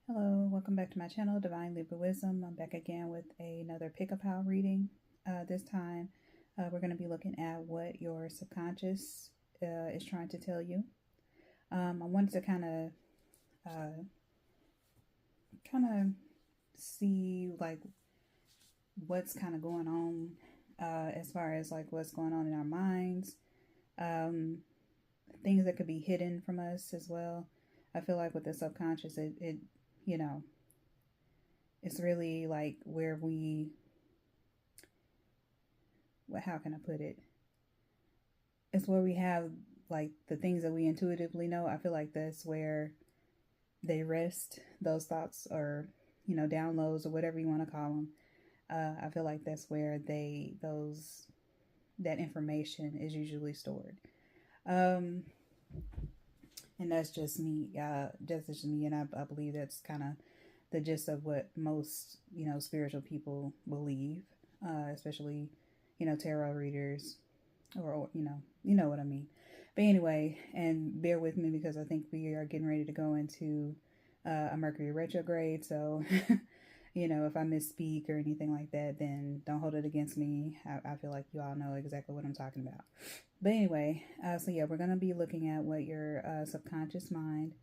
Hello, welcome back to my channel, Divine Libra Wisdom. I'm back again with another pick-a-pal reading. This time, we're going to be looking at what your subconscious is trying to tell you. I wanted to kind of see like what's kind of going on as far as like what's going on in our minds, things that could be hidden from us as well. I feel like with the subconscious, it you know, it's really like where we, how can I put it? It's where we have like the things that we intuitively know. I feel like that's where they rest, those thoughts or, downloads or whatever you want to call them. I feel like that's where that information is usually stored. Um, and that's just me. That's just me, and I believe that's kind of the gist of what most spiritual people believe, especially tarot readers, or you know what I mean. But anyway, and bear with me because I think we are getting ready to go into a Mercury retrograde. So if I misspeak or anything like that, then don't hold it against me. I feel like you all know exactly what I'm talking about. But anyway, so yeah, we're going to be looking at what your subconscious mind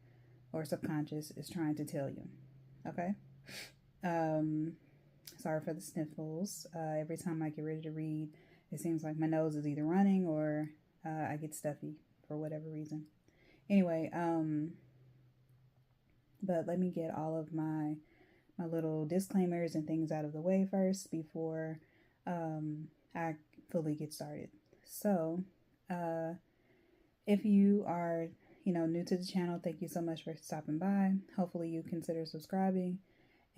or subconscious is trying to tell you. Okay? Sorry for the sniffles. Every time I get ready to read, it seems like my nose is either running or I get stuffy for whatever reason. Anyway, but let me get all of my little disclaimers and things out of the way first before I fully get started. So, if you are, new to the channel, thank you so much for stopping by. Hopefully you consider subscribing,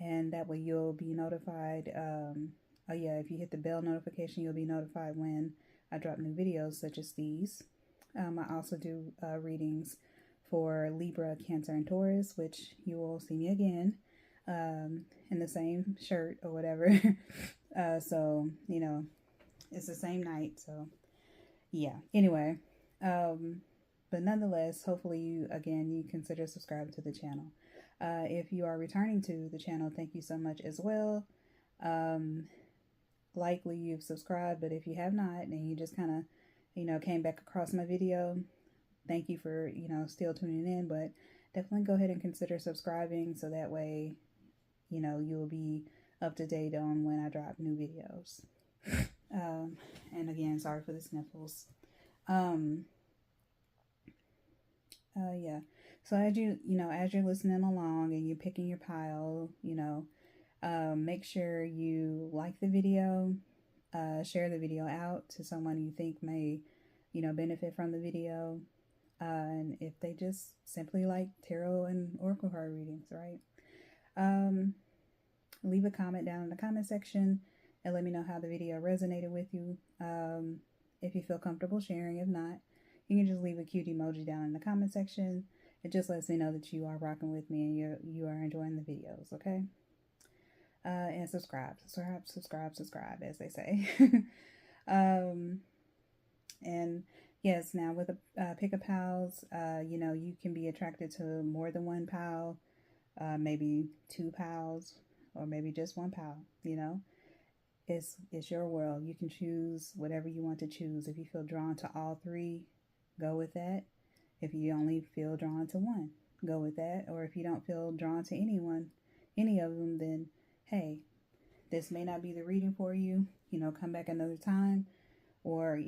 and that way you'll be notified. Oh yeah, if you hit the bell notification, you'll be notified when I drop new videos such as these. I also do readings for Libra, Cancer, and Taurus, which you will see me again in the same shirt or whatever. So, it's the same night. So, yeah. Anyway, but nonetheless, hopefully you consider subscribing to the channel. If you are returning to the channel, thank you so much as well. Likely you've subscribed, but if you have not and you just kind of, came back across my video, thank you for, still tuning in, but definitely go ahead and consider subscribing so that way, you'll be up to date on when I drop new videos. And again, sorry for the sniffles. Yeah. So as as you're listening along and you're picking your pile, make sure you like the video, share the video out to someone you think may, benefit from the video. And if they just simply like tarot and oracle card readings, right? Leave a comment down in the comment section and let me know how the video resonated with you. If you feel comfortable sharing, if not, you can just leave a cute emoji down in the comment section. It just lets me know that you are rocking with me and you are enjoying the videos, okay? And subscribe, as they say. And yes, now with pick-a-pals, you can be attracted to more than one pal, maybe two pals, or maybe just one pal. It's your world. You can choose whatever you want to choose. If you feel drawn to all three, go with that. If you only feel drawn to one, go with that. Or if you don't feel drawn to any of them, then hey, this may not be the reading for you. Come back another time, or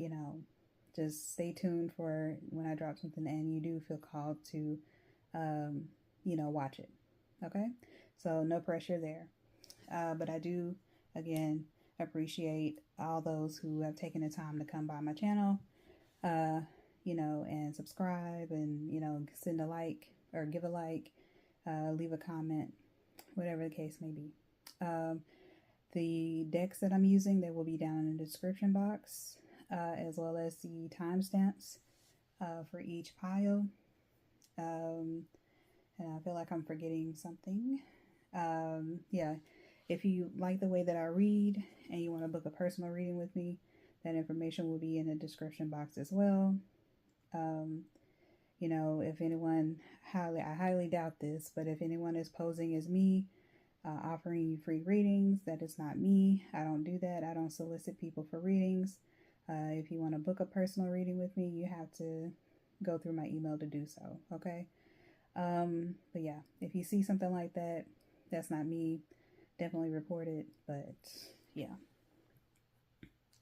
just stay tuned for when I drop something and you do feel called to watch it. Okay, so no pressure there. But I do again appreciate all those who have taken the time to come by my channel, and subscribe and, send a like or give a like, leave a comment, whatever the case may be. The decks that I'm using, they will be down in the description box, as well as the timestamps for each pile. And I feel like I'm forgetting something. Yeah, if you like the way that I read and you want to book a personal reading with me, that information will be in the description box as well. You know, if anyone, I highly doubt this, but if anyone is posing as me, offering you free readings, that is not me. I don't do that. I don't solicit people for readings. If you want to book a personal reading with me, you have to go through my email to do so. Okay. But yeah, if you see something like that, that's not me. Definitely report it. But yeah,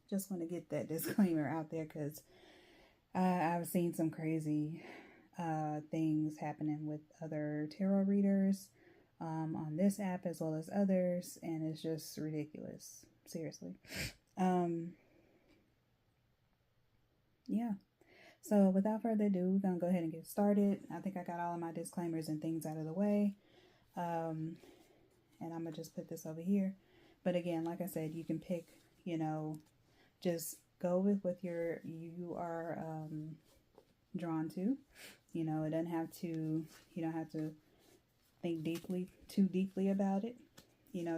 just want to get that disclaimer out there because I've seen some crazy things happening with other tarot readers on this app as well as others, and it's just ridiculous. Seriously. Yeah. So without further ado, we're gonna go ahead and get started. I think I got all of my disclaimers and things out of the way. And I'm gonna just put this over here. But again, like I said, you can pick, just go with what you are drawn to. It doesn't have to, you don't have to think too deeply about it.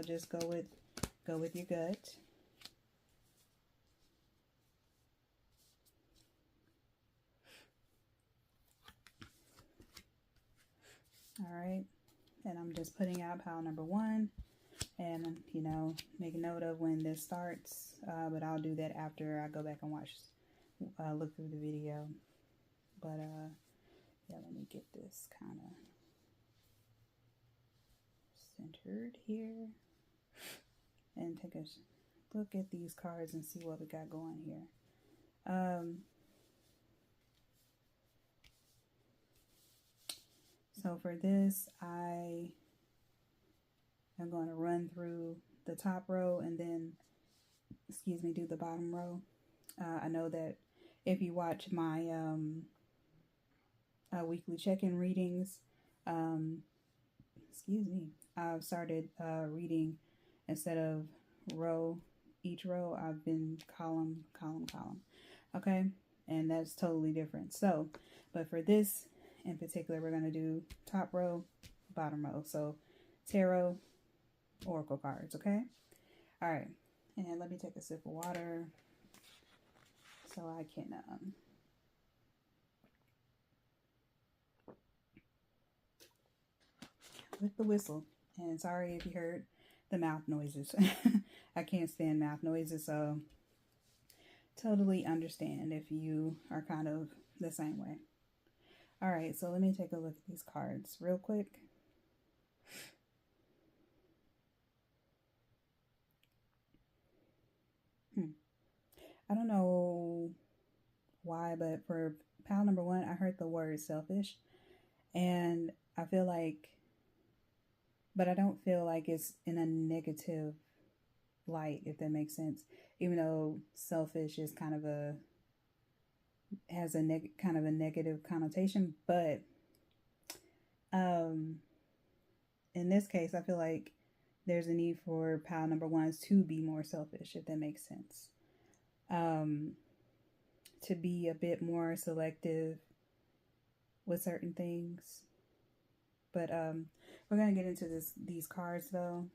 Just go with your gut. All right. And I'm just putting out pile number 1 and, make a note of when this starts. But I'll do that after I go back and look through the video. But, yeah, let me get this kind of centered here and take a look at these cards and see what we got going here. So for this, I am going to run through the top row and then, do the bottom row. I know that if you watch my weekly check-in readings, I've started reading instead of each row, I've been column. Okay, and that's totally different. So, but for this in particular, we're going to do top row, bottom row. So tarot, oracle cards. Okay. All right. And let me take a sip of water so I can with the whistle. And sorry if you heard the mouth noises. I can't stand mouth noises, so totally understand if you are kind of the same way. All right, so let me take a look at these cards real quick. I don't know why, but for pile number 1, I heard the word selfish. And I feel like, but I don't feel like it's in a negative light, if that makes sense. Even though selfish is has a negative connotation, but in this case, I feel like there's a need for pile number 1s to be more selfish, if that makes sense. To be a bit more selective with certain things. But we're gonna get into these cards though,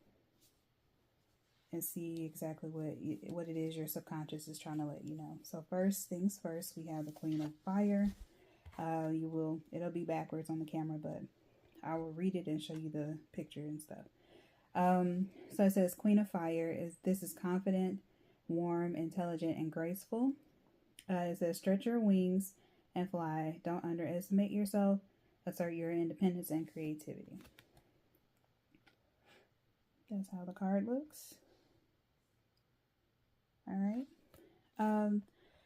and see exactly what it is your subconscious is trying to let you know. So first things first, we have the Queen of Fire. It'll be backwards on the camera, but I will read it and show you the picture and stuff. So it says Queen of Fire this is confident, warm, intelligent, and graceful. It says stretch your wings and fly. Don't underestimate yourself. Assert your independence and creativity. That's how the card looks. All right.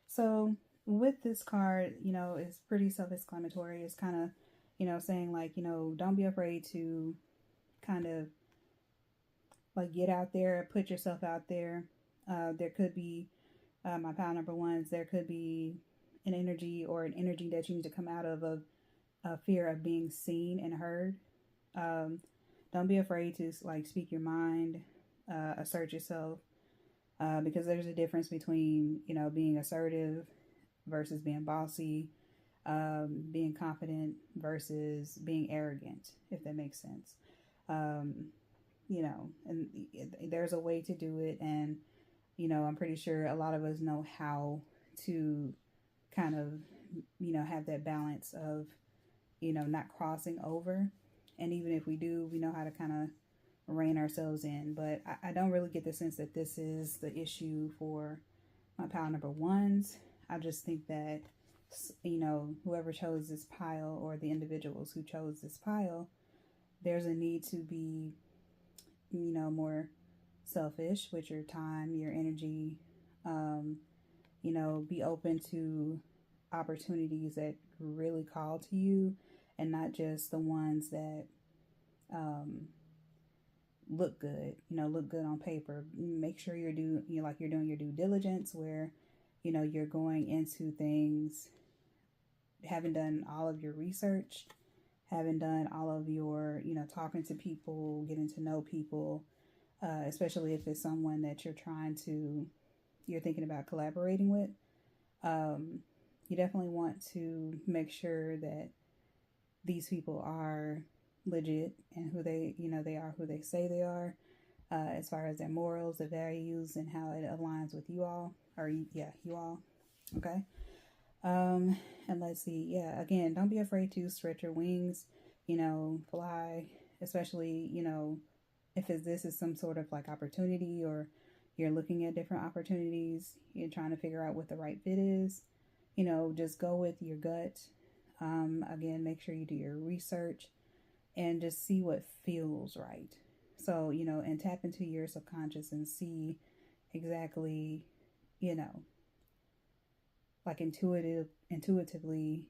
So with this card, it's pretty self-explanatory. It's kind of, saying like, don't be afraid to kind of like get out there, put yourself out there. There could be my pile number 1s. There could be an energy that you need to come out of a fear of being seen and heard. Don't be afraid to like speak your mind, assert yourself, because there's a difference between being assertive versus being bossy, being confident versus being arrogant, if that makes sense. And there's a way to do it, and I'm pretty sure a lot of us know how to kind of have that balance of, not crossing over. And even if we do, we know how to kind of rein ourselves in. But I don't really get the sense that this is the issue for my pile number ones. I just think that, whoever chose this pile, or the individuals who chose this pile, there's a need to be, more selfish with your time, your energy, be open to opportunities that really call to you, and not just the ones that look good, look good on paper. Make sure you're doing your due diligence, where, you're going into things, having done all of your research, having done all of your, talking to people, getting to know people, especially if it's someone that you're thinking about collaborating with. You definitely want to make sure that these people are legit, and they are who they say they are, as far as their morals, their values, and how it aligns with you all, you all. Okay. And let's see. Yeah. Again, don't be afraid to stretch your wings, fly, especially, if this is some sort of like opportunity, or you're looking at different opportunities, you're trying to figure out what the right fit is, just go with your gut. Again, make sure you do your research and just see what feels right. So, and tap into your subconscious and see exactly, like intuitively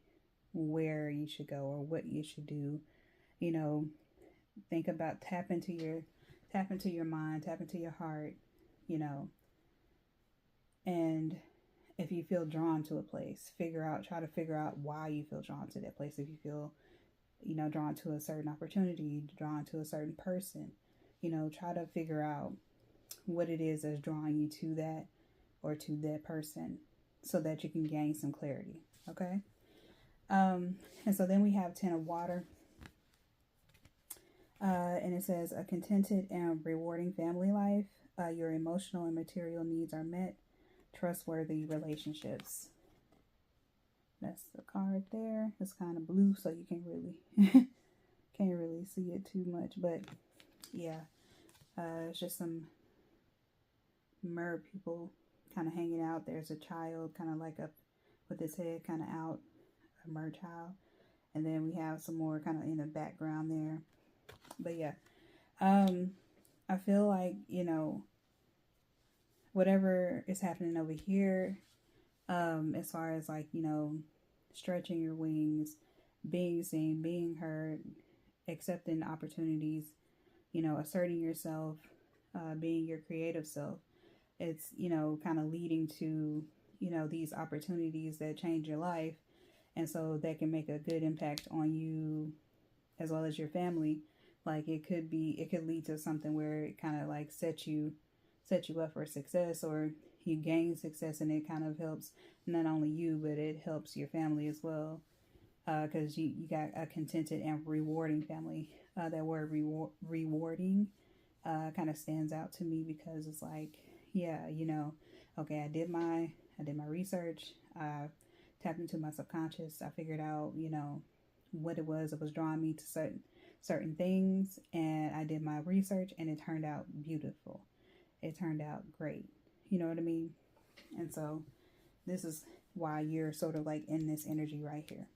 where you should go or what you should do. Think about, tap into your mind, tap into your heart, and if you feel drawn to a place, try to figure out why you feel drawn to that place. If you feel, drawn to a certain opportunity, drawn to a certain person, try to figure out what it is that's drawing you to that, or to that person, so that you can gain some clarity. Okay. And so then we have 10 of water. And it says, a contented and rewarding family life. Your emotional and material needs are met. Trustworthy relationships. That's the card there. It's kind of blue, so you can't really see it too much. But yeah, it's just some mer people kind of hanging out. There's a child kind of like up with his head kind of out, a mer child. And then we have some more kind of in the background there. But yeah, I feel like, whatever is happening over here, as far as like, stretching your wings, being seen, being heard, accepting opportunities, asserting yourself, being your creative self, it's, kind of leading to, these opportunities that change your life. And so that can make a good impact on you as well as your family. Like it could lead to something where it kind of like set you up for success, or you gain success, and it kind of helps not only you, but it helps your family as well. Because you got a contented and rewarding family. That word rewarding kind of stands out to me, because it's like, yeah, okay, I did my research. I tapped into my subconscious. I figured out, what it was that was drawing me to certain things, and I did my research, and it turned out beautiful. It turned out great. You know what I mean? And so this is why you're sort of like in this energy right here.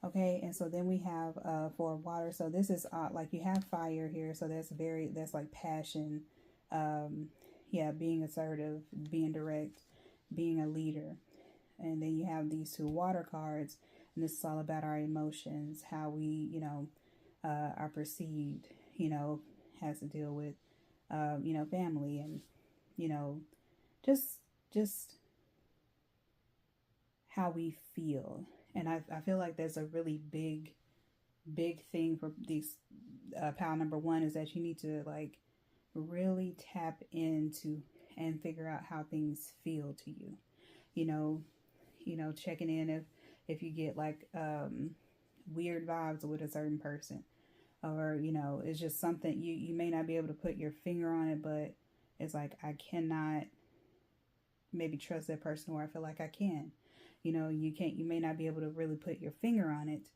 Okay, and so then we have 4 of water. So this is like you have fire here, so that's like passion. Being assertive, being direct, being a leader. And then you have these 2 water cards, and this is all about our emotions, how we, are perceived, has to deal with, family, and, just how we feel. And I feel like there's a really big thing for these pile number 1, is that you need to like really tap into and figure out how things feel to you. Checking in if you get like weird vibes with a certain person, or it's just something you may not be able to put your finger on it, but it's like I cannot maybe trust that person where I feel like I can. You know, you may not be able to really put your finger on it,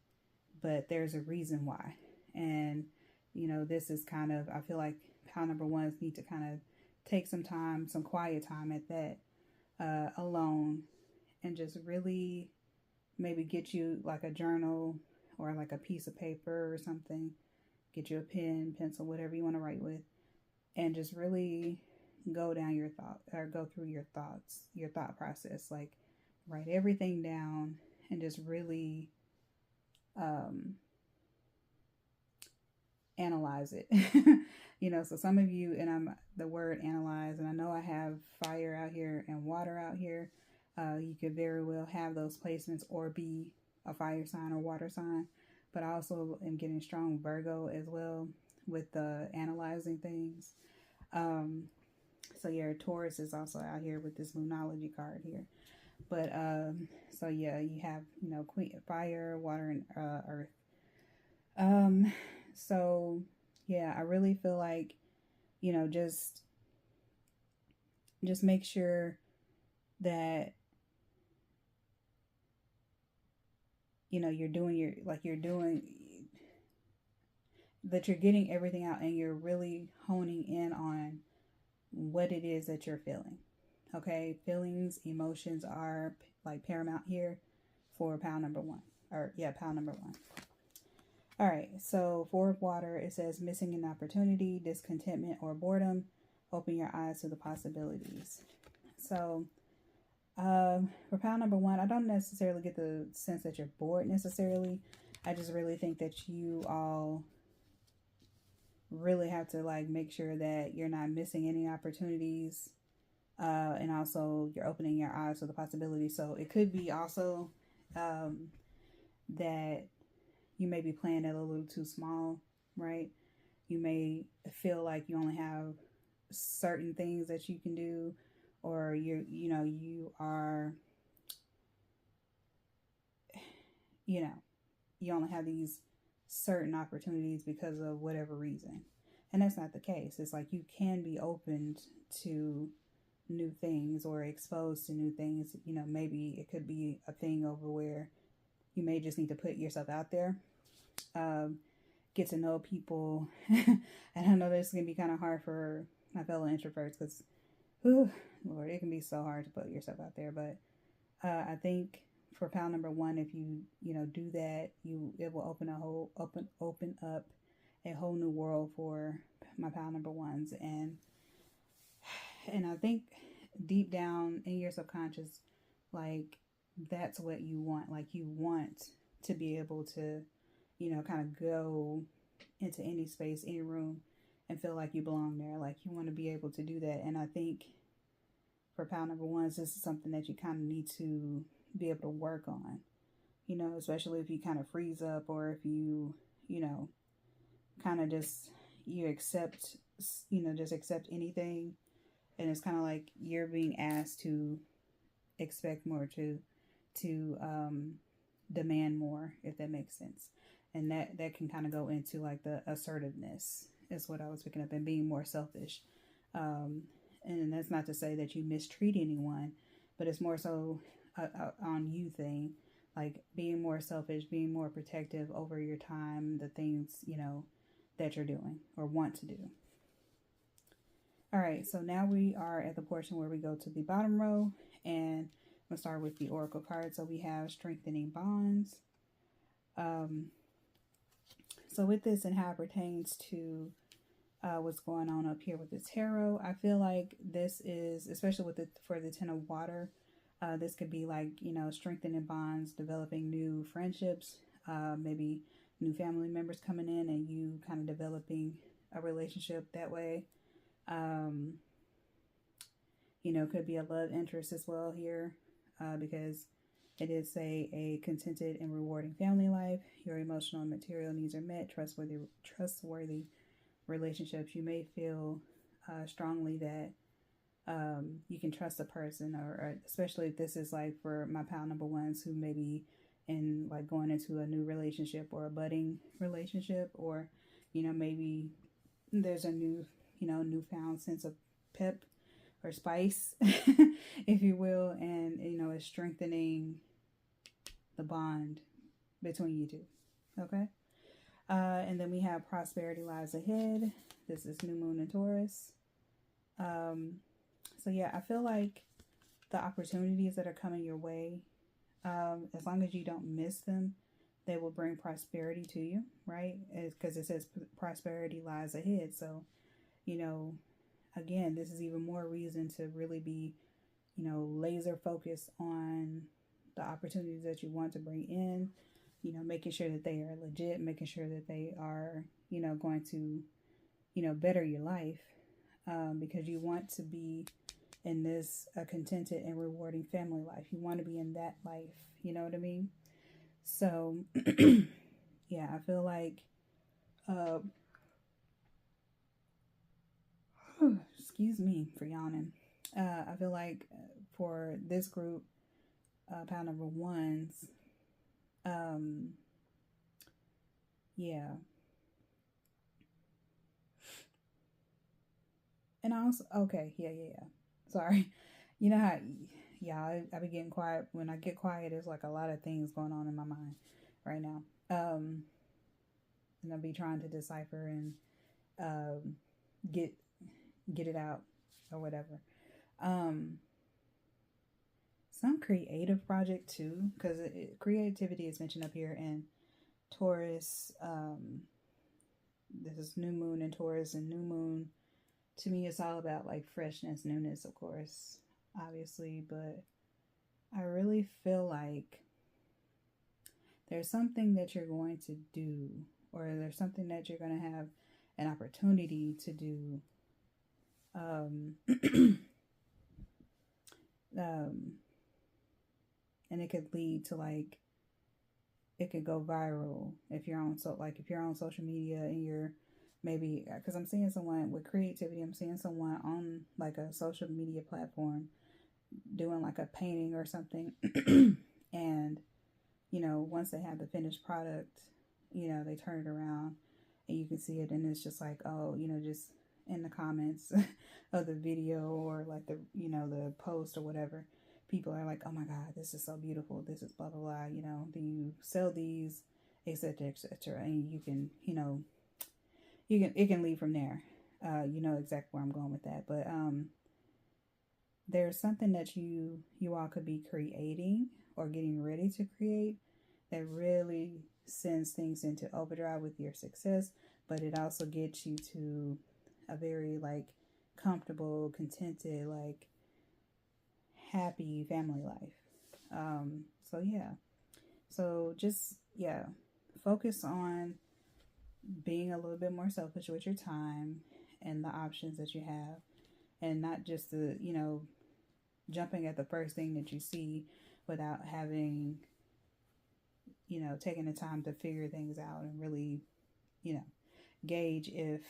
but there's a reason why. And, you know, this is kind of, I feel like pile number ones need to kind of take some time, some quiet time at that, alone, and just really maybe get you like a journal or like a piece of paper or something. Get you a pen, pencil, whatever you want to write with, and just really go down your thought or go through your thoughts, your thought process. Like write everything down and just really analyze it. You know, so some of you, and I'm the word analyze, and I know I have fire out here and water out here. You could very well have those placements or be a fire sign or water sign, but I also am getting strong Virgo as well with the analyzing things. So yeah, Taurus is also out here with this Moonology card here. But so yeah, you have, you know, fire, water, and earth. So yeah, I really feel like, you know, just make sure that, you know, you're doing that you're getting everything out and you're really honing in on what it is that you're feeling. Okay, feelings, emotions are like paramount here for pile number one. Pile number one. All right, so for water, it says missing an opportunity, discontentment, or boredom. Open your eyes to the possibilities. So for pile number one, I don't necessarily get the sense that you're bored necessarily. I just really think that you all really have to like make sure that you're not missing any opportunities, and also you're opening your eyes to the possibilities. So it could be also that you may be playing it a little too small, right? You may feel like you only have certain things that you can do, or you are, you know, you only have these certain opportunities because of whatever reason. And that's not the case. It's like you can be opened to new things or exposed to new things. You know, maybe it could be a thing over where you may just need to put yourself out there, get to know people. And I know this is going to be kind of hard for my fellow introverts because, Lord, it can be so hard to put yourself out there. But I think for pile number one, if you do that, it will open up a whole new world for my pile number ones. And I think deep down in your subconscious, like that's what you want. Like you want to be able to, kind of go into any space, any room, and feel like you belong there. Like you want to be able to do that. And I think for pile number ones, this is something that you kind of need to be able to work on, especially if you kind of freeze up, or if you, kind of just, you accept, just accept anything. And it's kind of like you're being asked to expect more, to demand more, if that makes sense. And that can kind of go into like the assertiveness is what I was picking up, and being more selfish. And that's not to say that you mistreat anyone, but it's more so on you thing, like being more selfish, being more protective over your time, the things, that you're doing or want to do. All right, so now we are at the portion where we go to the bottom row, and I'm going to start with the Oracle card. So we have strengthening bonds. So with this and how it pertains to what's going on up here with the tarot, I feel like this is, especially for the Ten of Water, this could be like, strengthening bonds, developing new friendships, maybe new family members coming in and you kind of developing a relationship that way. Could be a love interest as well here, because it is a contented and rewarding family life. Your emotional and material needs are met. Trustworthy relationships. You may feel strongly that you can trust a person, or especially if this is like for my pile number ones who may be in like going into a new relationship or a budding relationship, or maybe there's a newfound sense of pep or spice, if you will, and it's strengthening the bond between you two. Okay. And then we have prosperity lies ahead. This is new moon in Taurus. So yeah, I feel like the opportunities that are coming your way, as long as you don't miss them, they will bring prosperity to you, right? Because it says prosperity lies ahead. So, you know, again, this is even more reason to really be, you know, laser focused on the opportunities that you want to bring in, you know, making sure that they are legit, making sure that they are, you know, going to, you know, better your life, because you want to be in this contented and rewarding family life. You want to be in that life, you know what I mean? So, yeah, I feel like, excuse me for yawning. I feel like for this group, pile number ones, yeah. And also, okay, yeah. Sorry. You know how, yeah, I be getting quiet. When I get quiet, there's like a lot of things going on in my mind right now. And I'll be trying to decipher and get it out or whatever. Some creative project too, because creativity is mentioned up here in Taurus. This is new moon in Taurus, and new moon to me is all about like freshness, newness, of course, obviously, but I really feel like there's something that you're going to do, or there's something that you're going to have an opportunity to do. And it could lead to like, it could go viral if you're on, so like if you're on social media and you're maybe, because I'm seeing someone with creativity, I'm seeing someone on like a social media platform doing like a painting or something. And, you know, once they have the finished product, you know, they turn it around and you can see it, and it's just like, oh, you know, just in the comments of the video or like the, you know, the post or whatever, people are like, oh my God, this is so beautiful, this is blah blah blah, you know, do you sell these, etc., etc., and you can, you know, it can lead from there. You know exactly where I'm going with that, but there's something that you all could be creating or getting ready to create that really sends things into overdrive with your success, but it also gets you to a very like comfortable, contented, like happy family life. So yeah. So just, yeah, focus on being a little bit more selfish with your time and the options that you have, and not just the, you know, jumping at the first thing that you see without having, you know, taking the time to figure things out and really, you know, gauge if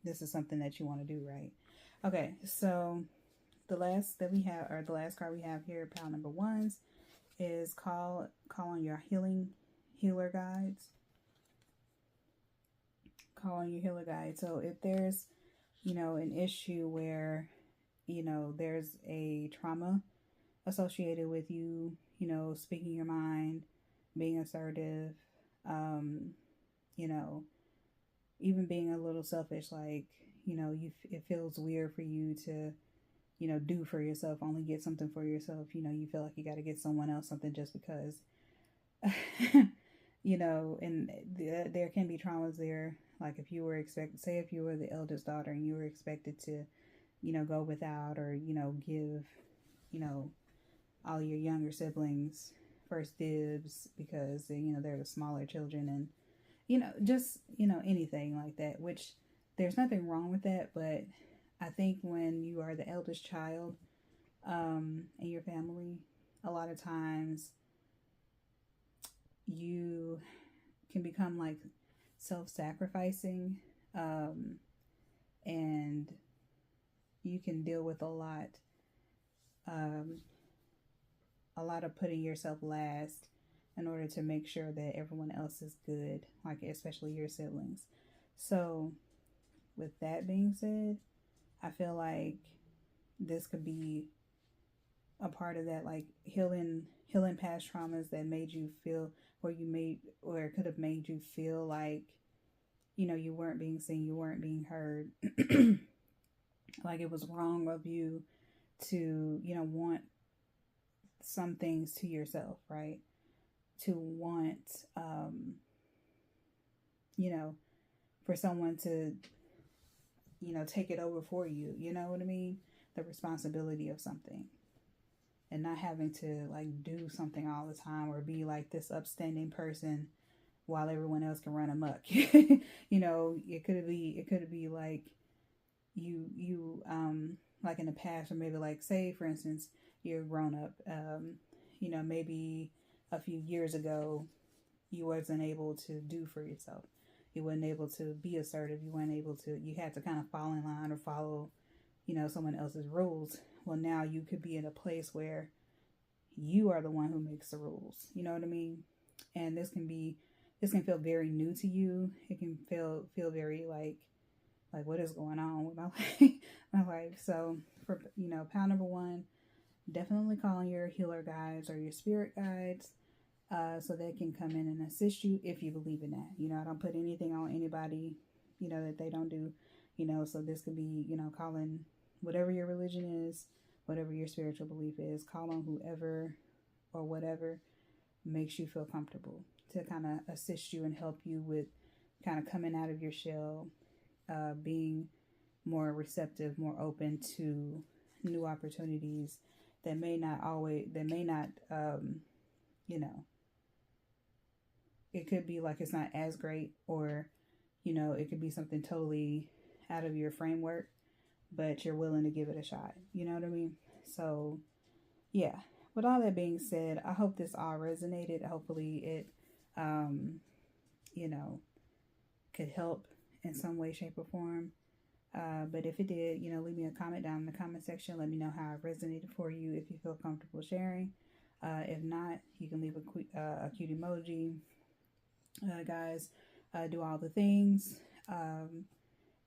this is something that you want to do, right? Okay, so the last that we have, or the last card we have here, pile number ones, is call on your healer guides. Call on your healer guides. So if there's, you know, an issue where, you know, there's a trauma associated with you, you know, speaking your mind, being assertive, you know, even being a little selfish, like, you know, it feels weird for you to, you know, do for yourself, only get something for yourself. You know, you feel like you got to get someone else something just because, you know, and there can be traumas there. Like if you were say if you were the eldest daughter and you were expected to, you know, go without, or, you know, give, you know, all your younger siblings first dibs because, you know, they're the smaller children, and, you know, just, you know, anything like that, which there's nothing wrong with that. But I think when you are the eldest child in your family, a lot of times you can become like self-sacrificing, and you can deal with a lot of putting yourself last in order to make sure that everyone else is good, like especially your siblings. So with that being said, I feel like this could be a part of that, like healing healing past traumas that made you feel, or it could have made you feel like, you weren't being seen, you weren't being heard, like it was wrong of you to, want some things to yourself, right? To want, for someone to, take it over for you. You know what I mean? The responsibility of something, and not having to like do something all the time or be like this upstanding person while everyone else can run amok. It could be like you like in the past, or maybe like, say for instance, you're grown up, maybe a few years ago you wasn't able to do for yourself. You weren't able to be assertive. You had to kind of fall in line or follow, someone else's rules. Well, now you could be in a place where you are the one who makes the rules. You know what I mean? And this can feel very new to you. It can feel very like what is going on with my life. So for, pound number 1, definitely call on your healer guides or your spirit guides, so they can come in and assist you if you believe in that. I don't put anything on anybody, that they don't do, so this could be, calling whatever your religion is, whatever your spiritual belief is, call on whoever or whatever makes you feel comfortable to kind of assist you and help you with kind of coming out of your shell, being more receptive, more open to new opportunities that may not, it could be like it's not as great, or, it could be something totally out of your framework, but you're willing to give it a shot. You know what I mean? So, yeah. With all that being said, I hope this all resonated. Hopefully it, could help in some way, shape, or form. But if it did, leave me a comment down in the comment section. Let me know how it resonated for you, if you feel comfortable sharing. If not, you can leave a cute emoji. Guys, do all the things.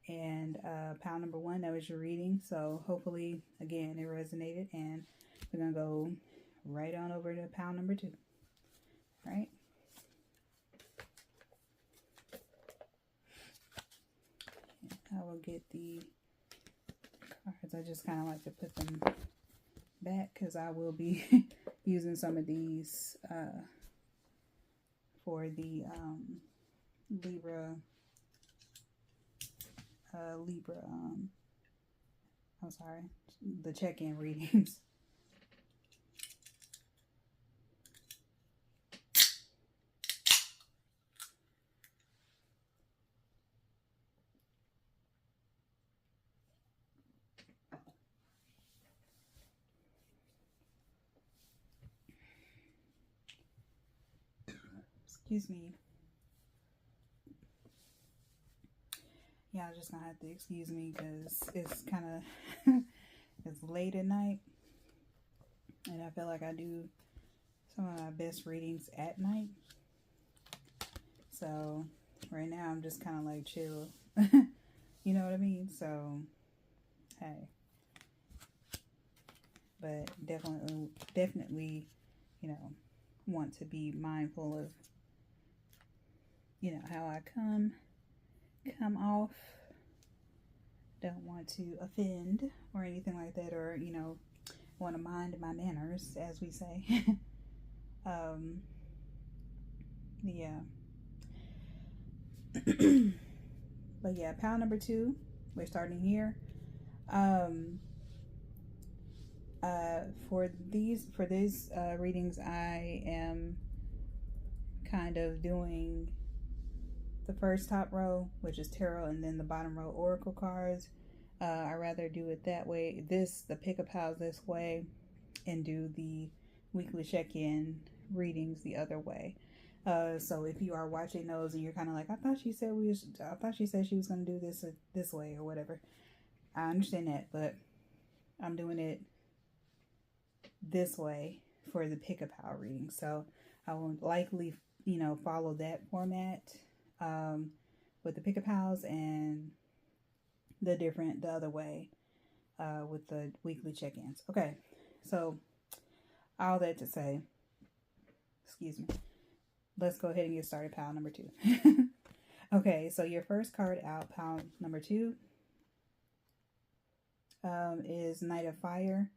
And pound number 1, that was your reading. So hopefully, again, it resonated. And we're going to go right on over to pound number 2. All right. I will get the cards. I just kind of like to put them back because I will be using some of these for the Libra, I'm sorry, the check-in readings. Excuse me. Yeah, I'm just gonna have to excuse me because it's kind of it's late at night, and I feel like I do some of my best readings at night. So right now I'm just kind of like chill. You know what I mean? So hey, but definitely, want to be mindful of, how I come off. Don't want to offend or anything like that, or want to mind my manners, as we say. Yeah. But yeah, pound number 2, we're starting here. For these readings, I am kind of doing the first top row, which is tarot, and then the bottom row oracle cards. I rather do it that way. The pick up house this way, and do the weekly check-in readings the other way. So if you are watching those and you're kind of like, I thought she said she was going to do this way or whatever. I understand that, but I'm doing it this way for the pick up house reading. So I will likely, follow that format with the pick up house, and the other way with the weekly check-ins. Okay, so all that to say, Excuse me. Let's go ahead and get started, pile number 2. Okay, so your first card out, pile number 2, is Knight of Fire.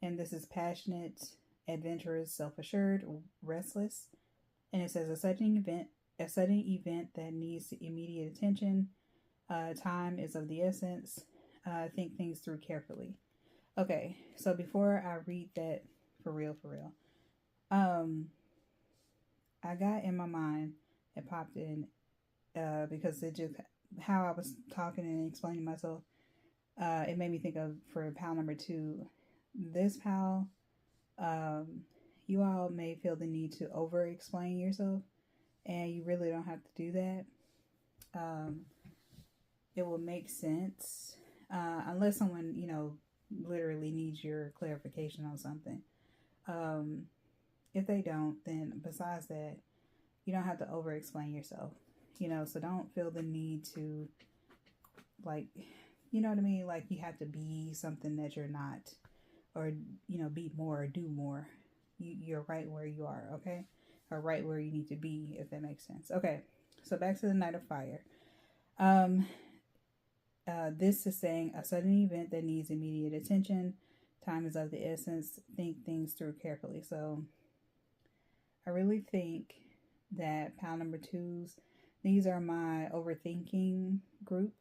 And this is passionate, adventurous, self-assured, restless. And it says a sudden event that needs immediate attention. Time is of the essence. Think things through carefully. Okay, so before I read that for real, I got in my mind, it popped in, because it just, how I was talking and explaining myself, it made me think of, for pile number 2, this pile, you all may feel the need to over explain yourself, and you really don't have to do that. It will make sense, unless someone, literally needs your clarification on something. If they don't, then besides that, you don't have to over explain yourself, so don't feel the need to, like, you know what I mean? Like you have to be something that you're not, or, be more or do more. You're right where you are, okay? Or right where you need to be, if that makes sense. Okay, so back to the Knight of Fire. This is saying a sudden event that needs immediate attention. Time is of the essence. Think things through carefully. So I really think that pile number 2s, these are my overthinking group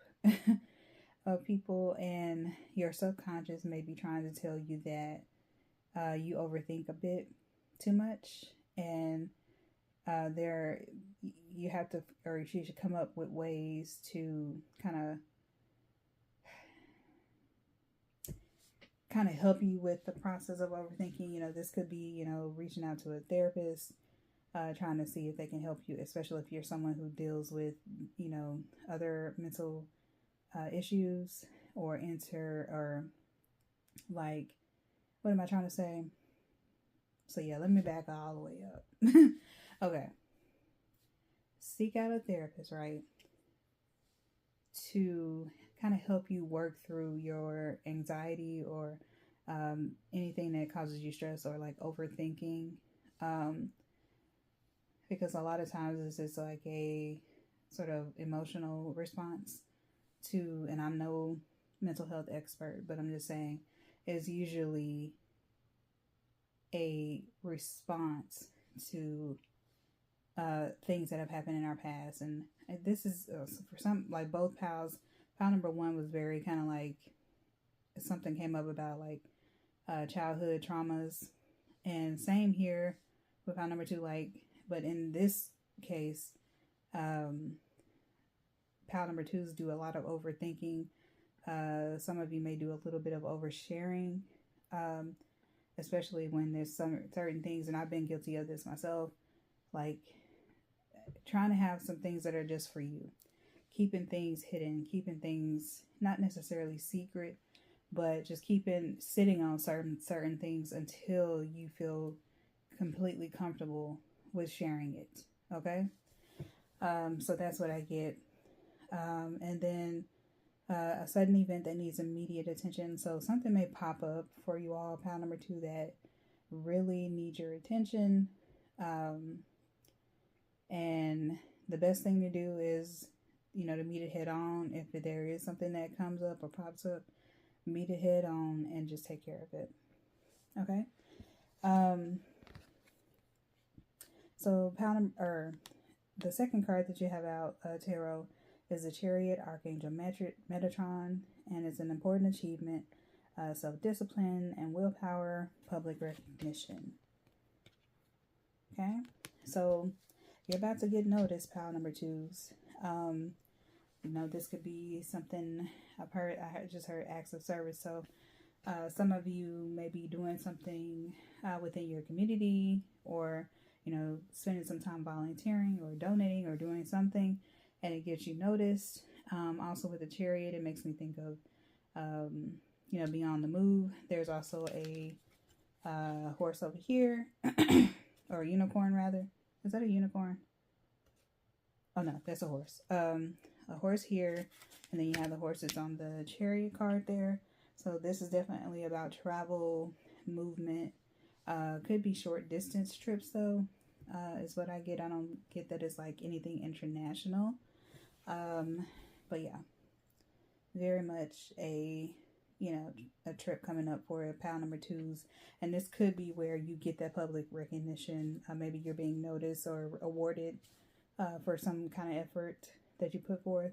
of people, and your subconscious may be trying to tell you that you overthink a bit too much, and you have to, or you should come up with ways to kind of help you with the process of overthinking. This could be, reaching out to a therapist, trying to see if they can help you, especially if you're someone who deals with, other mental issues, or like, what am I trying to say? So yeah, let me back all the way up. Okay. Seek out a therapist, right? To kind of help you work through your anxiety, or anything that causes you stress, or like overthinking. Because a lot of times this is like a sort of emotional response to, and I'm no mental health expert, but I'm just saying, is usually a response to things that have happened in our past. And this is for some, like both piles. Pile number 1 was very kind of like, something came up about like childhood traumas, and same here with pile number 2, like, but in this case, pile number 2s do a lot of overthinking. Some of you may do a little bit of oversharing, especially when there's some certain things, and I've been guilty of this myself, like trying to have some things that are just for you, keeping things hidden, keeping things not necessarily secret, but just sitting on certain things until you feel completely comfortable with sharing it. Okay. So that's what I get. And then a sudden event that needs immediate attention. So something may pop up for you all, pile number 2, that really needs your attention. And the best thing to do is, to meet it head on. If there is something that comes up or pops up, meet it head on and just take care of it. Okay. So the second card that you have out, tarot, is the Chariot, Archangel Metatron, and it's an important achievement, self-discipline and willpower, public recognition. Okay, so you're about to get noticed, pile number 2s. This could be something I just heard acts of service. So some of you may be doing something within your community, or spending some time volunteering or donating or doing something, and it gets you noticed. Also with the Chariot, it makes me think of being on the move. There's also a horse over here, or a unicorn rather. Is that a unicorn? Oh no, that's a horse. A horse here, and then you have the horses on the Chariot card there. So this is definitely about travel, movement. Could be short distance trips though. is what I get. I don't get that it's like anything international. But yeah, very much a, you know, a trip coming up for pal number twos. And this could be where you get that public recognition. Maybe you're being noticed or awarded for some kind of effort that you put forth.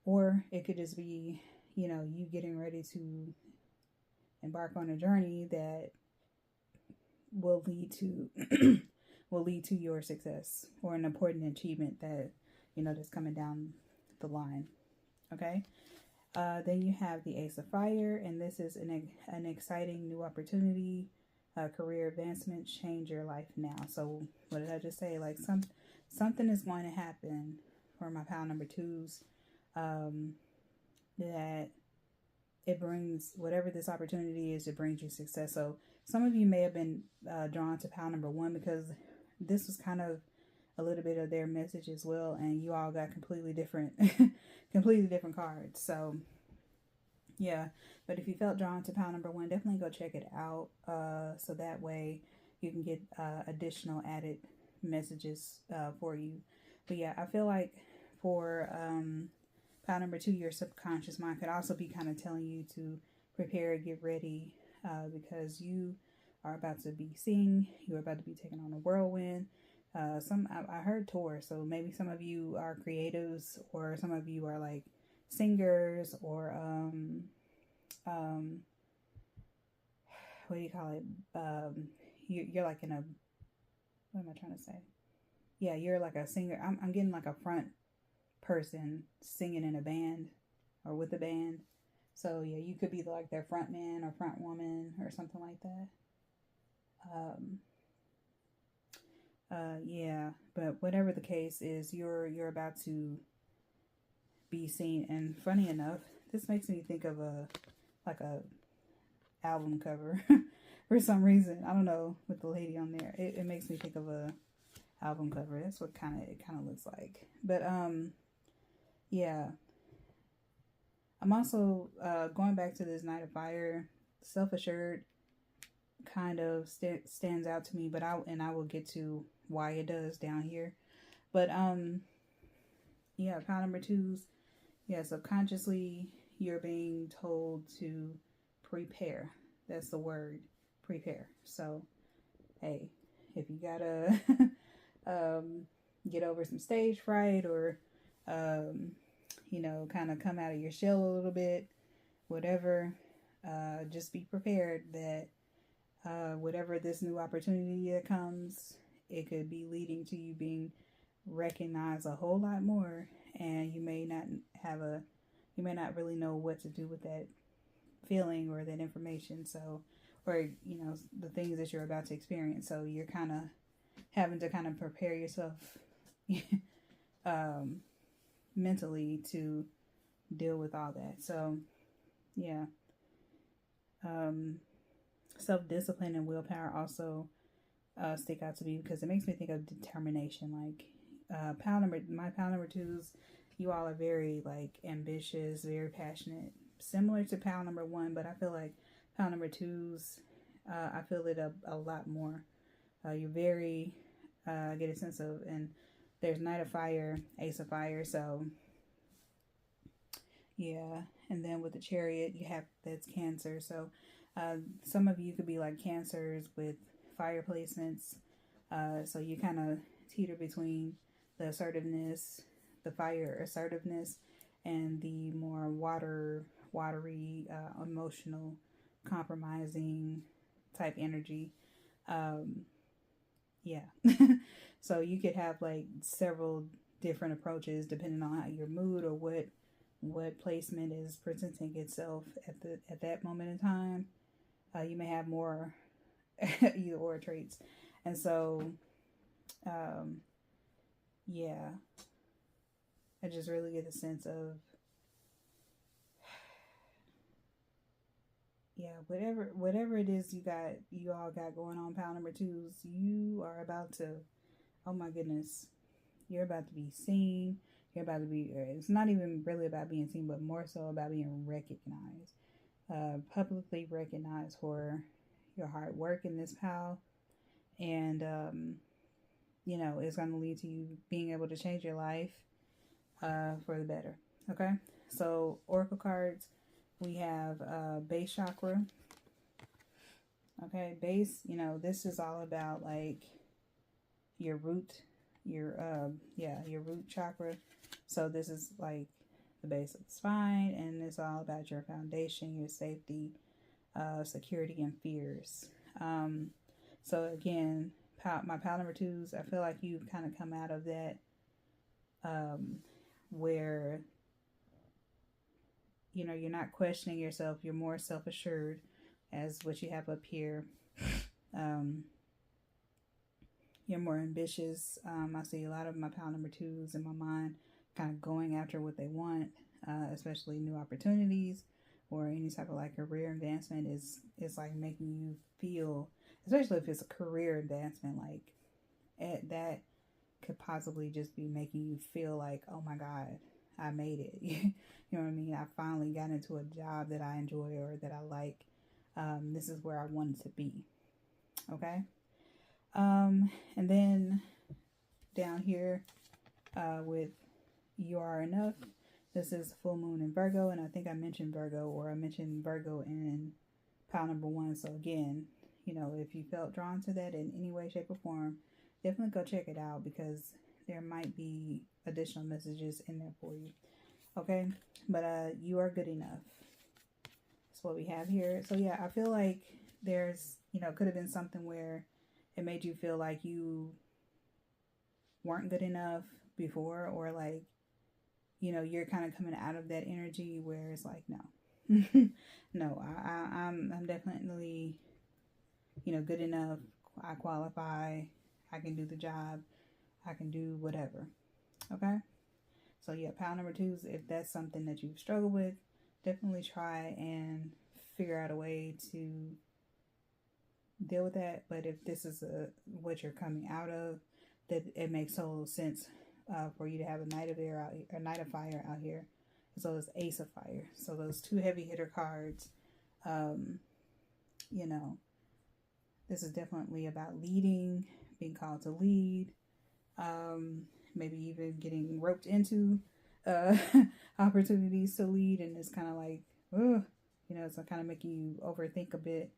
Or it could just be, you know, you getting ready to embark on a journey that will lead to will lead to your success or an important achievement that, you know, that's coming down the line. Okay. Then you have the Ace of Fire, and this is an exciting new opportunity, career advancement, change your life now. So what did I just say? Like something is going to happen for my pal number twos, that it brings, whatever this opportunity is, it brings you success. So some of you may have been drawn to pal number one because this was kind of a little bit of their message as well, and you all got completely different completely different cards. So yeah, but if you felt drawn to pal number one, definitely go check it out, so that way you can get additional added messages for you. But yeah, I feel like for pal number two, your subconscious mind could also be kind of telling you to prepare, get ready, because you are about to be seen, you're about to be taken on a whirlwind. I heard Taurus, so maybe some of you are creatives, or some of you are like singers, or what do you call it? You're like in a, what am I trying to say? Yeah, you're like a singer. I'm getting like a front person singing in a band or with a band. So yeah, you could be like their front man or front woman or something like that. Yeah, but whatever the case is, you're about to be seen. And funny enough, this makes me think of a album cover for some reason. I don't know, with the lady on there. It makes me think of a album cover. That's what it kind of looks like. But yeah. I'm also going back to this Knight of Fire. Self-assured kind of stands out to me, but I will get to why it does down here. But yeah, pile number twos. Yeah, subconsciously you're being told to prepare. That's the word, prepare. So hey, if you gotta get over some stage fright, or you know, kind of come out of your shell a little bit, whatever, just be prepared that whatever this new opportunity that comes, it could be leading to you being recognized a whole lot more, and you may not really know what to do with that feeling or that information. So, or, you know, the things that you're about to experience. So you're kind of having to kind of prepare yourself mentally to deal with all that. So yeah, self-discipline and willpower also stick out to me, because it makes me think of determination. Like my pal number twos, you all are very like ambitious, very passionate, similar to pal number one, but I feel like pal number twos, I feel it a lot more. You're very get a sense of, and there's Knight of Fire, Ace of Fire, so yeah. And then with the Chariot, you have, that's Cancer. So some of you could be like Cancers with fire placements. So you kind of teeter between the assertiveness, the fire assertiveness, and the more watery, emotional, compromising type energy. Yeah. So you could have like several different approaches depending on how your mood or what placement is presenting itself at that moment in time. You may have more either or traits. And so yeah, I just really get a sense of, yeah, whatever it is you all got going on, pal number twos, you are about to, oh my goodness, you're about to be seen. You're about to be, it's not even really about being seen, but more so about being recognized, publicly recognized for your hard work in this pal, And, you know, it's going to lead to you being able to change your life for the better. Okay, so oracle cards, we have base chakra. Okay, base, you know, this is all about like your root, your root chakra. So this is like the base of the spine, and it's all about your foundation, your safety, security, and fears. So again, my pile number 2s, I feel like you kind of come out of that where, you know, you're not questioning yourself, you're more self-assured, as what you have up here. You're more ambitious. I see a lot of my pile number 2s in my mind kind of going after what they want, especially new opportunities or any type of like career advancement is like making you feel, especially if it's a career advancement, like that could possibly just be making you feel like, oh my God, I made it. You know what I mean? I finally got into a job that I enjoy or that I like. This is where I wanted to be. Okay. And then down here with You Are Enough, this is full moon in Virgo, and I think I mentioned Virgo, or I mentioned Virgo in pile number 1. So again, you know, if you felt drawn to that in any way, shape, or form, definitely go check it out, because there might be additional messages in there for you. Okay, but you are good enough. That's what we have here. So yeah, I feel like there's, you know, could have been something where it made you feel like you weren't good enough before, or like, you know, you're kind of coming out of that energy where it's like, no, no, I'm definitely, you know, good enough. I qualify. I can do the job. I can do whatever. Okay. So yeah, pile number 2s, if that's something that you've struggled with, definitely try and figure out a way to deal with that. But if this is what you're coming out of, that it makes total sense for you to have a Knight of Air out, a Knight of Fire out here, as well as Ace of Fire. So those 2 heavy hitter cards, you know, this is definitely about leading, being called to lead, maybe even getting roped into opportunities to lead, and it's kind of like, you know, it's kind of making you overthink a bit.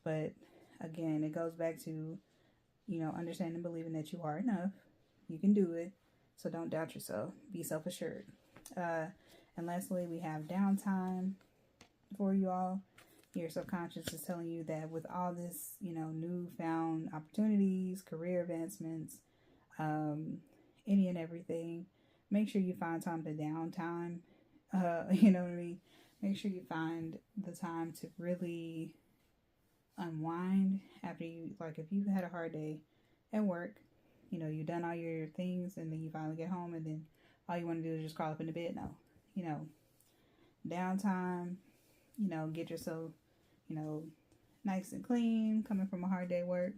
But again, it goes back to, you know, understanding and believing that you are enough. You can do it. So don't doubt yourself. Be self-assured. And lastly, we have downtime for you all. Your subconscious is telling you that with all this, you know, newfound opportunities, career advancements, any and everything, make sure you find time to downtime. You know what I mean? Make sure you find the time to really unwind after you, like, if you've had a hard day at work, you know, you've done all your things, and then you finally get home, and then all you want to do is just crawl up into bed. No, you know, downtime, you know, get yourself, you know, nice and clean, coming from a hard day at work,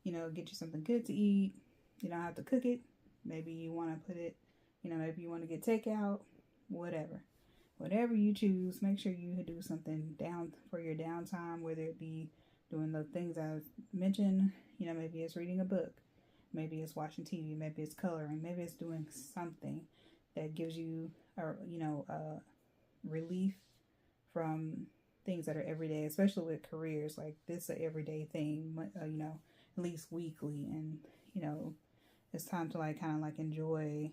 you know, get you something good to eat. You don't have to cook it. Maybe you want to put it, you know, maybe you want to get takeout, whatever you choose. Make sure you do something down for your downtime, whether it be doing the things I mentioned, you know, maybe it's reading a book, maybe it's watching TV, maybe it's coloring, maybe it's doing something that gives you, you know, relief from things that are everyday, especially with careers. Like, this is an everyday thing, you know, at least weekly. And, you know, it's time to like kind of like enjoy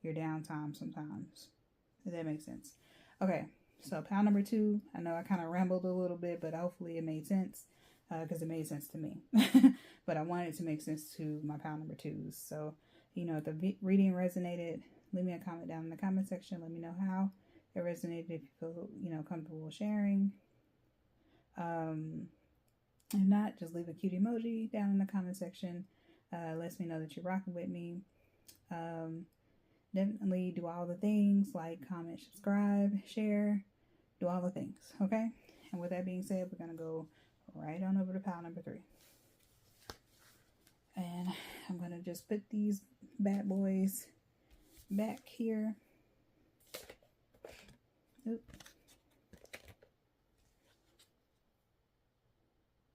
your downtime sometimes, if that makes sense. Okay, so pile number 2, I know I kind of rambled a little bit, but hopefully it made sense, because it made sense to me. But I wanted to make sense to my pile number 2s. So, you know, if the reading resonated, leave me a comment down in the comment section. Let me know how it resonated, if you feel, you know, comfortable sharing. If not, just leave a cute emoji down in the comment section. Lets me know that you're rocking with me. Definitely do all the things, like, comment, subscribe, share, do all the things, okay? And with that being said, we're going to go right on over to pile number 3. And I'm going to just put these bad boys back here. Oop.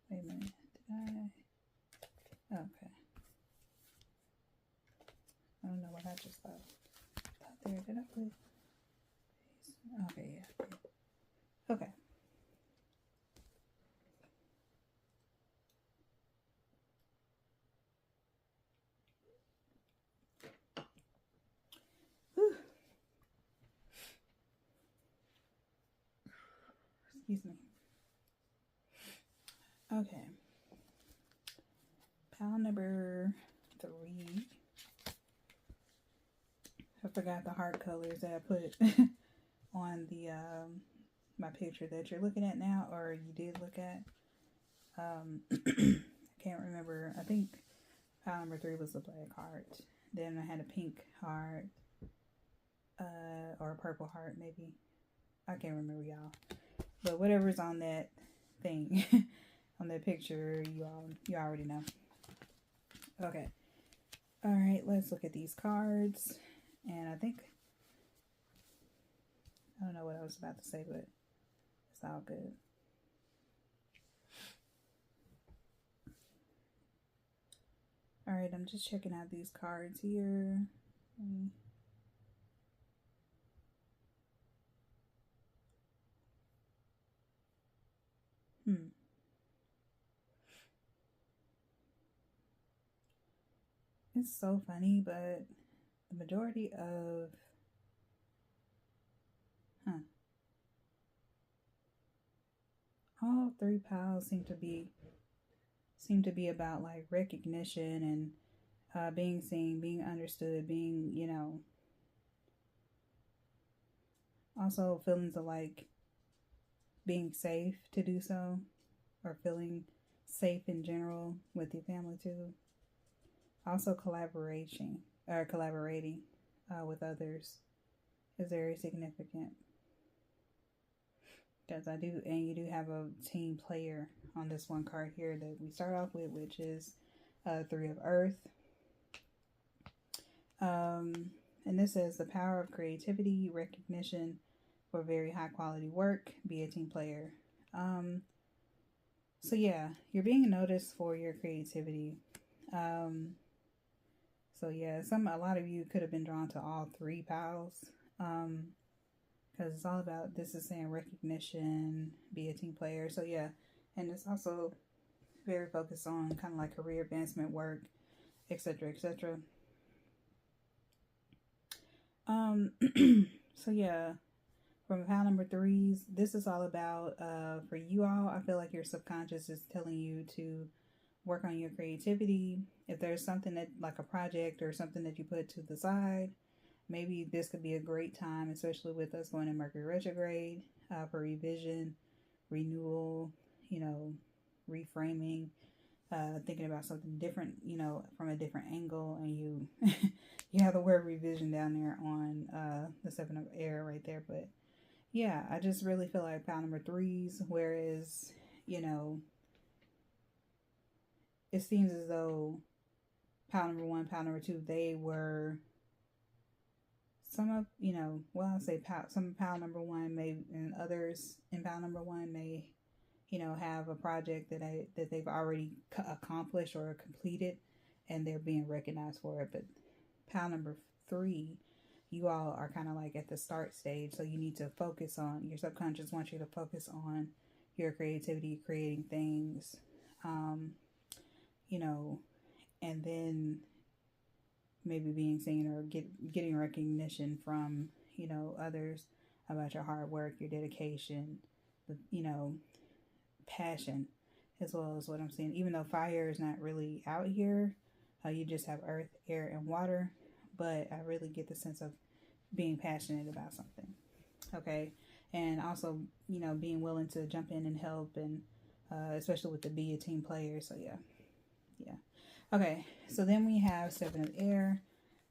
Wait a minute. just thought there. Did I put? Okay, yeah. Okay. Whew. Excuse me. Okay. Pile number 3. I forgot the heart colors that I put on the my picture that you're looking at now, or you did look at. I can't remember. I think pile number 3 was the black heart. Then I had a pink heart, or a purple heart maybe. I can't remember, y'all. But whatever's on that thing, on that picture, you already know. Okay. All right, let's look at these cards. And I think, I don't know what I was about to say, but it's all good. All right, I'm just checking out these cards here. It's so funny, but the majority of, all 3 piles seem to be about like recognition and being seen, being understood, being, you know, also feelings of like being safe to do so, or feeling safe in general with your family too. Also collaborating with others is very significant. Because you do have a team player on this one card here that we start off with, which is 3 of Earth. And this says the power of creativity, recognition for very high quality work, be a team player. So yeah, you're being noticed for your creativity. So yeah, a lot of you could have been drawn to all 3 piles. Because it's all about, this is saying recognition, be a team player. So yeah, and it's also very focused on kind of like career advancement, work, etc., etc. So yeah, from pile number 3s, this is all about, for you all, I feel like your subconscious is telling you to work on your creativity. If there's something that, like a project or something that you put to the side, maybe this could be a great time, especially with us going in Mercury retrograde, for revision, renewal, you know, reframing, thinking about something different, you know, from a different angle. And you you have the word revision down there on the 7 of air right there. But yeah, I just really feel like pile number 3s, whereas, you know, it seems as though pile number 1, pile number 2, they were some of, you know, well, I'll say some pile number 1 may, and others in pile number 1 may, you know, have a project that they've already accomplished or completed, and they're being recognized for it. But pile number 3, you all are kind of like at the start stage, so you need to focus on, your subconscious wants you to focus on your creativity, creating things, you know, and then maybe being seen or getting recognition from, you know, others about your hard work, your dedication, you know, passion, as well as what I'm seeing. Even though fire is not really out here, you just have earth, air, and water, but I really get the sense of being passionate about something. Okay, and also, you know, being willing to jump in and help, and especially with the be a team player. So yeah. Okay, so then we have 7 of air,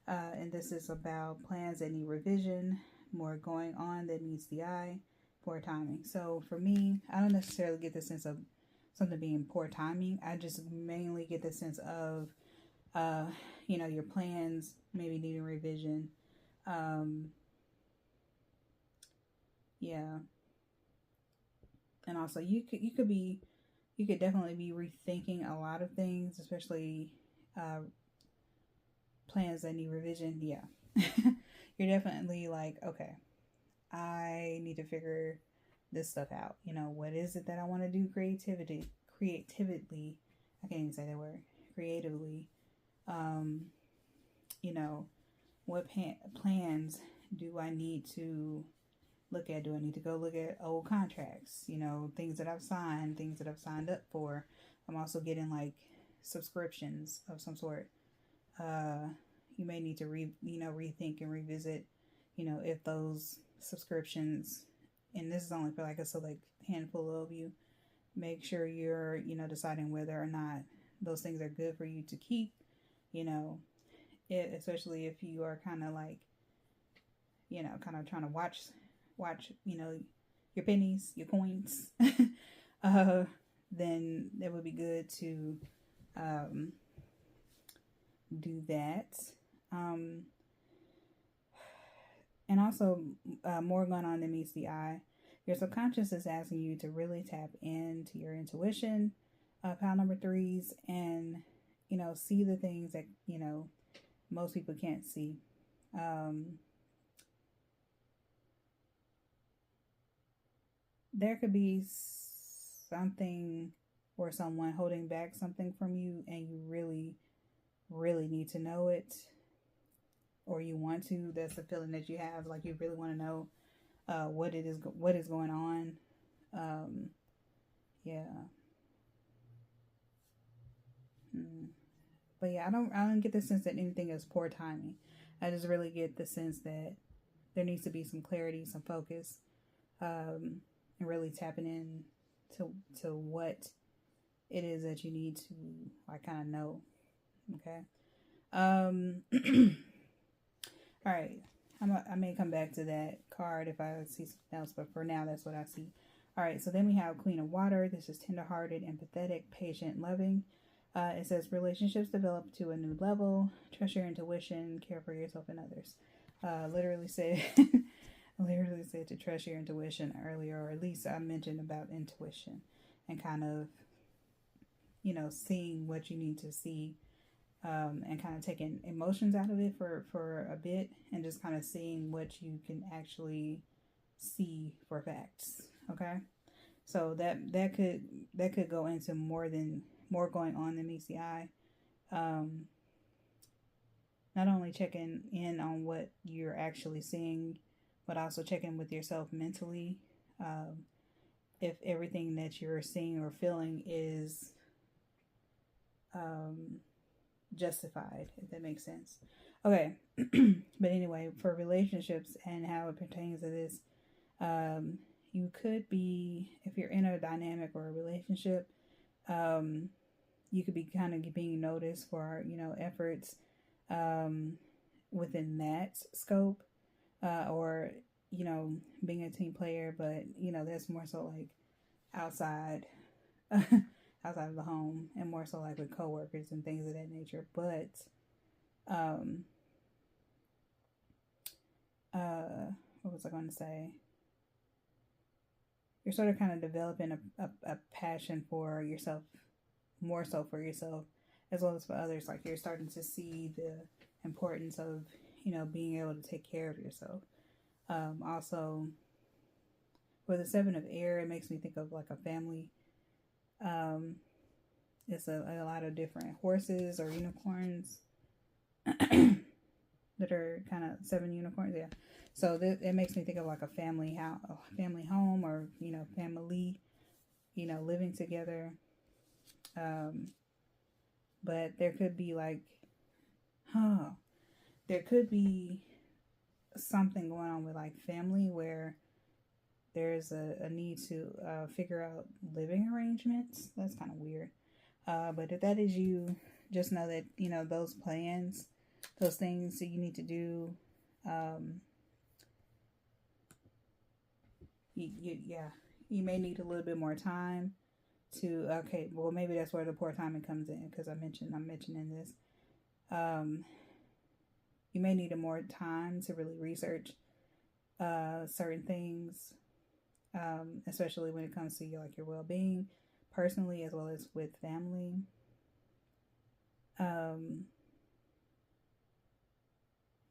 and this is about plans that need revision, more going on that meets the eye, poor timing. So for me, I don't necessarily get the sense of something being poor timing. I just mainly get the sense of, you know, your plans maybe needing revision. Yeah, and also you could definitely be rethinking a lot of things, especially plans that need revision, yeah. You're definitely like, okay, I need to figure this stuff out. You know, what is it that I want to do creatively. I can't even say that word. Creatively. You know, what plans do I need to look at? Do I need to go look at old contracts? You know, things that I've signed, things that I've signed up for. I'm also getting like subscriptions of some sort. You may need to rethink and revisit, if those subscriptions, and this is only for like a select handful of you, make sure you're, deciding whether or not those things are good for you to keep, especially if you are kind of like, kind of trying to watch, your pennies, your coins, then it would be good to do that. And also, more going on than meets the eye. Your subconscious is asking you to really tap into your intuition, pile number threes, and, see the things that, most people can't see. There could be something or someone holding back something from you, and you really, really need to know it, or you want to. That's the feeling that you have, like you really want to know what is going on. Yeah. But yeah, I don't get the sense that anything is poor timing. I just really get the sense that there needs to be some clarity, some focus, and really tapping in to what it is that you need to like kind of know. Okay. All right. I may come back to that card if I see something else, but for now, that's what I see. All right. So then we have Queen of Water. This is tenderhearted, empathetic, patient, loving. It says relationships develop to a new level. Trust your intuition. Care for yourself and others. Literally said to trust your intuition earlier, or at least I mentioned about intuition and kind of, seeing what you need to see, and kind of taking emotions out of it for a bit, and just kind of seeing what you can actually see for facts. Okay, so that could go into more going on than meets the eye. Not only checking in on what you're actually seeing, but also checking with yourself mentally. If everything that you're seeing or feeling is justified, if that makes sense. Okay. But anyway, for relationships and how it pertains to this, you could be, if you're in a dynamic or a relationship, you could be kind of being noticed for, efforts within that scope, or, being a team player, but, that's more so like outside outside of the home, and more so like with coworkers and things of that nature. But what was I going to say? You're sort of kind of developing a passion for yourself, more so for yourself as well as for others. Like you're starting to see the importance of, being able to take care of yourself. Also, with the Seven of Air, it makes me think of like a family. It's a lot of different horses or unicorns that are kind of 7 unicorns. Yeah. So it makes me think of like a family home, or, family, living together. But there could be like, there could be something going on with like family where there's a need to figure out living arrangements. That's kind of weird. But if that is you, just know that, those plans, those things that you need to do, you may need a little bit more time to, okay, well, maybe that's where the poor timing comes in, because I'm mentioning this. You may need more time to really research certain things, especially when it comes to your well-being, personally as well as with family.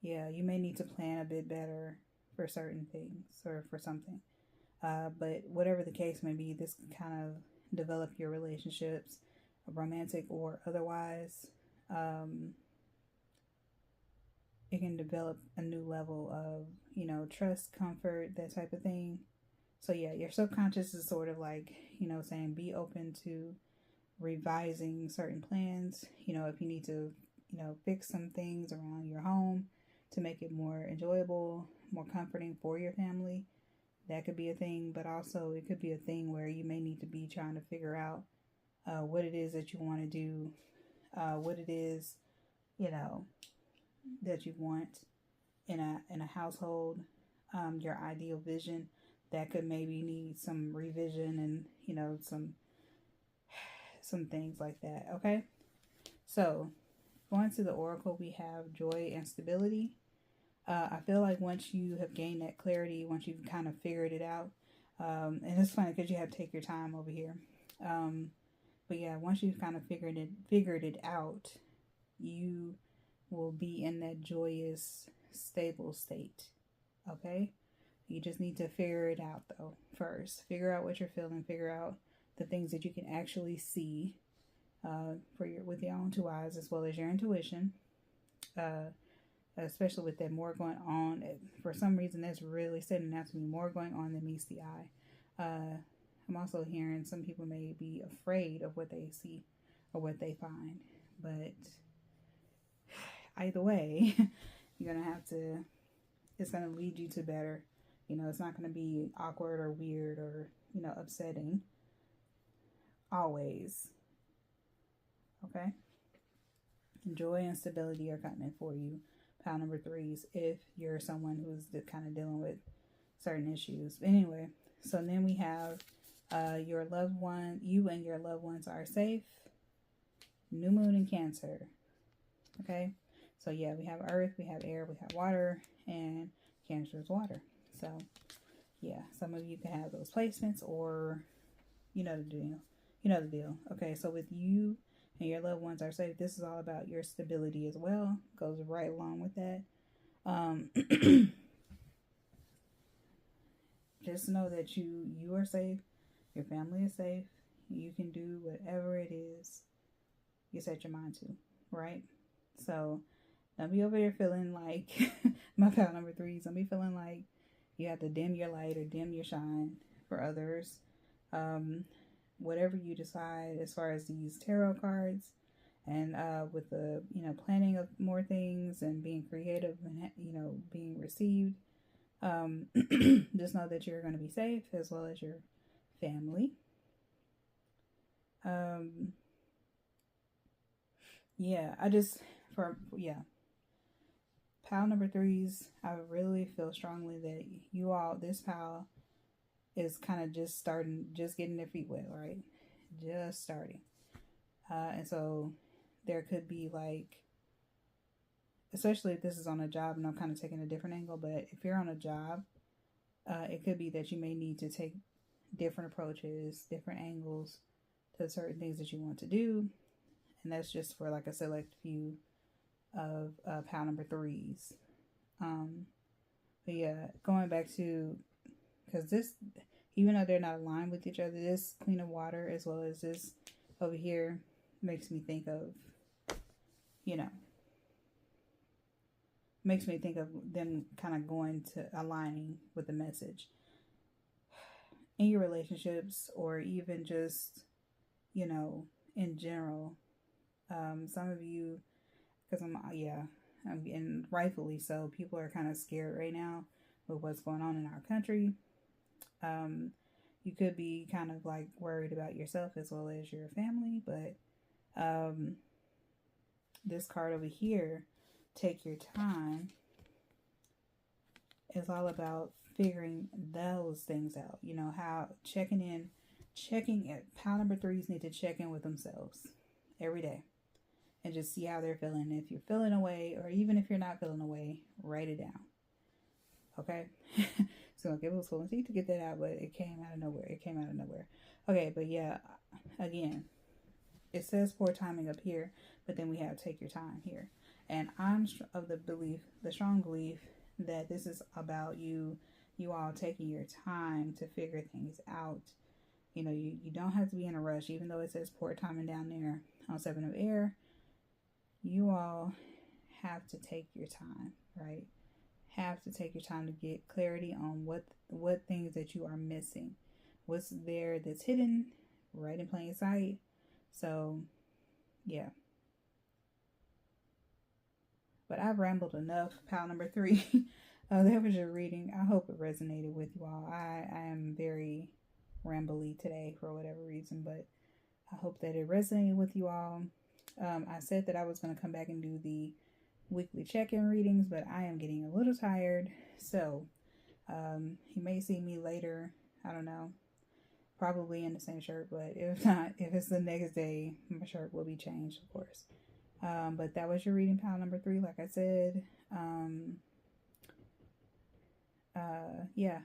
yeah, you may need to plan a bit better for certain things or for something. But whatever the case may be, this can kind of develop your relationships, romantic or otherwise. Um, it can develop a new level of, trust, comfort, that type of thing. So, yeah, your subconscious is sort of like, saying be open to revising certain plans. If you need to, fix some things around your home to make it more enjoyable, more comforting for your family, that could be a thing. But also, it could be a thing where you may need to be trying to figure out what it is that you want to do, what it is, that you want in a household, your ideal vision that could maybe need some revision and some things like that. Okay, so going to the oracle, we have joy and stability. I feel like once you have gained that clarity, once you've kind of figured it out, and it's funny because you have to take your time over here. But yeah, once you've kind of figured it out, you will be in that joyous, stable state. Okay? You just need to figure it out though first. Figure out what you're feeling, figure out the things that you can actually see with your own two eyes, as well as your intuition. Especially with that more going on. For some reason, that's really setting out to be more going on than meets the eye. I'm also hearing some people may be afraid of what they see or what they find. But either way, you're going to have to, it's going to lead you to better. It's not going to be awkward or weird or, upsetting. Always. Okay? Joy and stability are coming for you. Pile number 3s, if you're someone who's kind of dealing with certain issues. Anyway, so then we have your loved one, you and your loved ones are safe. New moon in Cancer. Okay, so yeah, we have earth, we have air, we have water, and Cancer is water. So yeah, some of you can have those placements, or you know the deal. Okay, so with you and your loved ones are safe, this is all about your stability as well. Goes right along with that. Just know that you are safe, your family is safe, you can do whatever it is you set your mind to, right? So don't be over there feeling like my pal number 3s. Don't be feeling like you have to dim your light or dim your shine for others. Whatever you decide as far as these tarot cards, and with the planning of more things and being creative and being received, just know that you're going to be safe, as well as your family. Pile number 3s, I really feel strongly that this pile is kind of just getting their feet wet, right? Just starting. And so there could be like, especially if this is on a job, and I'm kind of taking a different angle, but if you're on a job, it could be that you may need to take different approaches, different angles to certain things that you want to do. And that's just for like a select few of pile number 3s. But yeah, going back to, because this, even though they're not aligned with each other, this Queen of Water as well as this over here makes me think of, makes me think of them kind of going to aligning with the message in your relationships, or even just, in general. Some of you, because and rightfully so, people are kind of scared right now with what's going on in our country. You could be kind of like worried about yourself as well as your family, but this card over here, take your time, is all about figuring those things out. How checking pile number 3s need to check in with themselves every day and just see how they're feeling. If you're feeling away, or even if you're not feeling away, write it down. Okay? So it was pulling teeth to get that out, but it came out of nowhere. Okay, but yeah, again, it says poor timing up here, but then we have take your time here. And I'm of the strong belief that this is about you all taking your time to figure things out. You know, you don't have to be in a rush, even though it says poor timing down there on Seven of Air. You all have to take your time, right? Have to take your time to get clarity on what things that you are missing. What's there that's hidden right in plain sight. So, yeah. But I've rambled enough. Pile number 3. That was your reading. I hope it resonated with you all. I am very rambly today for whatever reason, but I hope that it resonated with you all. I said that I was going to come back and do the weekly check-in readings, but I am getting a little tired. So, you may see me later. I don't know. Probably in the same shirt, but if not, if it's the next day, my shirt will be changed, of course. But that was your reading, pile number 3, like I said. Yeah.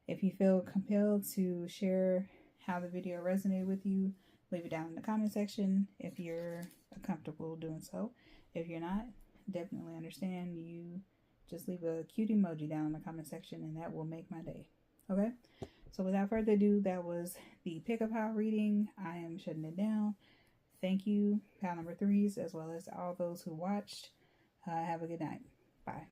If you feel compelled to share how the video resonated with you, leave it down in the comment section if you're comfortable doing so. If you're not, definitely understand. You just leave a cute emoji down in the comment section and that will make my day. Okay? So without further ado, that was the pick-up pile reading. I am shutting it down. Thank you, pile number 3s, as well as all those who watched. Have a good night. Bye.